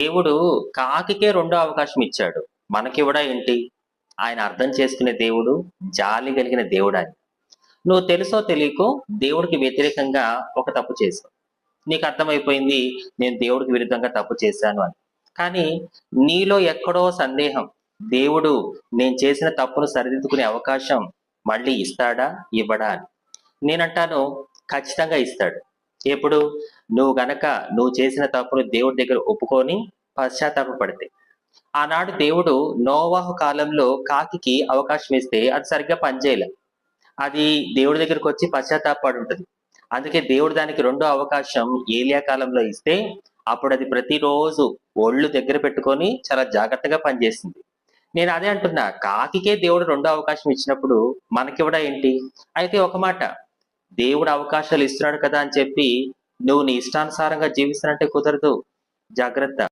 దేవుడు కాకికే రెండో అవకాశం ఇచ్చాడు. మనకివ్వడా ఏంటి? ఆయన అర్థం చేసుకునే దేవుడు, జాలి కలిగిన దేవుడాయన. నువ్వు తెలుసో తెలియకో దేవుడికి వ్యతిరేకంగా ఒక తప్పు చేశావు. నీకు అర్థమైపోయింది నేను దేవుడికి విరుద్ధంగా తప్పు చేశాను అని. కానీ నీలో ఎక్కడో సందేహం. దేవుడు నేను చేసిన తప్పును సరిదిద్దుకునే అవకాశం మళ్ళీ ఇస్తాడా? ఇవ్వడా అని. నేనంటాను ఖచ్చితంగా ఇస్తాడు. ఎప్పుడు? నువ్వు చేసిన తప్పును దేవుడి దగ్గర ఒప్పుకొని పశ్చాత్తాపపడితే. ఆనాడు దేవుడు నోవాహు కాలంలో కాకికి అవకాశం ఇస్తే అది సరిగ్గా పనిచేయలే. అది దేవుడి దగ్గరకొచ్చి పశ్చాత్తాపపడి ఉంటది. అందుకే దేవుడు దానికి రెండో అవకాశం ఏలియా కాలంలో ఇస్తే అప్పుడది ప్రతిరోజు ఒళ్ళు దగ్గర పెట్టుకొని చాలా జాగ్రత్తగా పనిచేసింది. నేను అదే అంటున్నా. కాకికే దేవుడు రెండో అవకాశం ఇచ్చినప్పుడు మనకివ్వడా ఏంటి? అయితే ఒక మాట, దేవుడు అవకాశాలు ఇస్తున్నాడు కదా అని చెప్పి నువ్వు నీ ఇష్టానుసారంగా జీవిస్తానంటే కుదరదు. జాగ్రత్త.